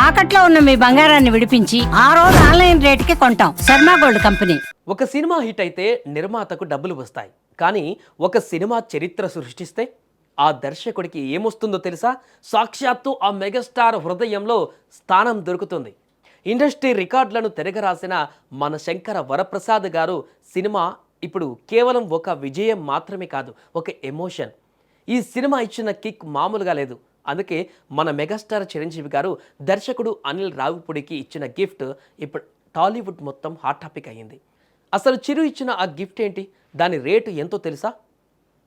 తాకట్లో ఉన్న మీ బంగారాన్ని విడిపించి ఆ రోజు ఆన్లైన్ రేటుకి కొంటాం. Sharma gold company. ఒక సినిమా హిట్ అయితే నిర్మాతకు డబ్బులు వస్తాయి, కానీ ఒక సినిమా చరిత్ర సృష్టిస్తే ఆ దర్శకుడికి ఏమొస్తుందో తెలుసా? సాక్షాత్తు ఆ మెగాస్టార్ హృదయంలో స్థానం దొరుకుతుంది. ఇండస్ట్రీ రికార్డులను తిరగరాసిన మన శంకర వరప్రసాద్ గారు సినిమా ఇప్పుడు కేవలం ఒక విజయం మాత్రమే కాదు, ఒక ఎమోషన్. ఈ సినిమా ఇచ్చిన కిక్ మామూలుగా లేదు. అందుకే మన మెగాస్టార్ చిరంజీవి గారు దర్శకుడు అనిల్ రావిపూడికి ఇచ్చిన గిఫ్ట్ ఇప్పుడు టాలీవుడ్ మొత్తం హాట్ టాపిక్ అయ్యింది. అసలు చిరు ఇచ్చిన ఆ గిఫ్ట్ ఏంటి, దాని రేటు ఎంతో తెలుసా?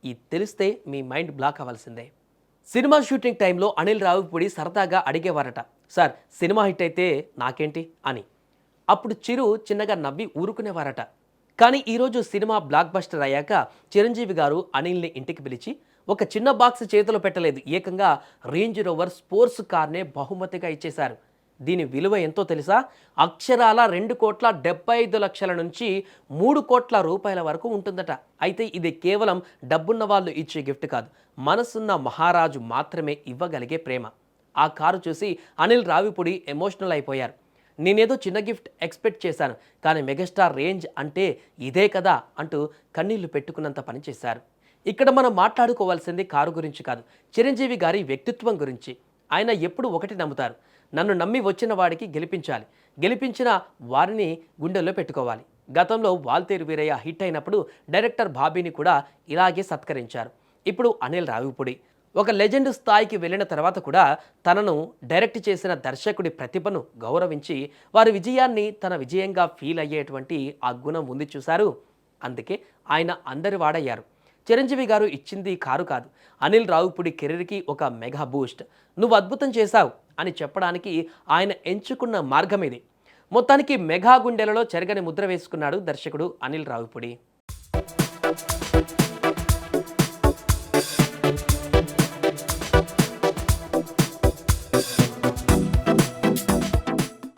ఇది తెలిస్తే మీ మైండ్ బ్లాక్ అవ్వాల్సిందే. సినిమా షూటింగ్ టైంలో అనిల్ రావిపూడి సరదాగా అడిగేవారట, సార్ సినిమా హిట్ అయితే నాకేంటి అని. అప్పుడు చిరు చిన్నగా నవ్వి ఊరుకునేవారట. కానీ ఈరోజు సినిమా బ్లాక్ బస్టర్ అయ్యాక చిరంజీవి గారు అనిల్ని ఇంటికి పిలిచి ఒక చిన్న బాక్స్ చేతిలో పెట్టలేదు, ఏకంగా రేంజ్ రోవర్ స్పోర్ట్స్ కార్నే బహుమతిగా ఇచ్చేశారు. దీని విలువ ఎంతో తెలుసా? అక్షరాల 2,75,00,000 నుంచి 3,00,00,000 వరకు ఉంటుందట. అయితే ఇది కేవలం డబ్బున్న వాళ్ళు ఇచ్చే గిఫ్ట్ కాదు, మనసున్న మహారాజు మాత్రమే ఇవ్వగలిగే ప్రేమ. ఆ కారు చూసి అనిల్ రావిపూడి ఎమోషనల్ అయిపోయారు. నేనేదో చిన్న గిఫ్ట్ ఎక్స్పెక్ట్ చేశాను, కానీ మెగాస్టార్ రేంజ్ అంటే ఇదే కదా అంటూ కన్నీళ్లు పెట్టుకున్నంత పని చేశారు. ఇక్కడ మనం మాట్లాడుకోవాల్సింది కారు గురించి కాదు, చిరంజీవి గారి వ్యక్తిత్వం గురించి. ఆయన ఎప్పుడు ఒకటి నమ్ముతారు, నన్ను నమ్మి వచ్చిన వాడికి గెలిపించాలి, గెలిపించిన వారిని గుండెల్లో పెట్టుకోవాలి. గతంలో వాల్తేరు వీరయ్య హిట్ అయినప్పుడు డైరెక్టర్ బాబీని కూడా ఇలాగే సత్కరించారు. ఇప్పుడు అనిల్ రావిపూడి ఒక లెజెండ్ స్థాయికి వెళ్ళిన తర్వాత కూడా తనను డైరెక్ట్ చేసిన దర్శకుడి ప్రతిభను గౌరవించి వారి విజయాన్ని తన విజయంగా ఫీల్ అయ్యేటువంటి ఆ గుణం ఉంది చూశారు. అందుకే ఆయన అందరి వాడయ్యారు. చిరంజీవి గారు ఇచ్చింది కారు కాదు, అనిల్ రావిపూడి కెరీర్కి ఒక మెగా బూస్ట్. నువ్వు అద్భుతం చేశావు అని చెప్పడానికి ఆయన ఎంచుకున్న మార్గం ఇది. మొత్తానికి మెగా గుండెలలో చెరగని ముద్ర వేసుకున్నాడు దర్శకుడు అనిల్ రావిపూడి.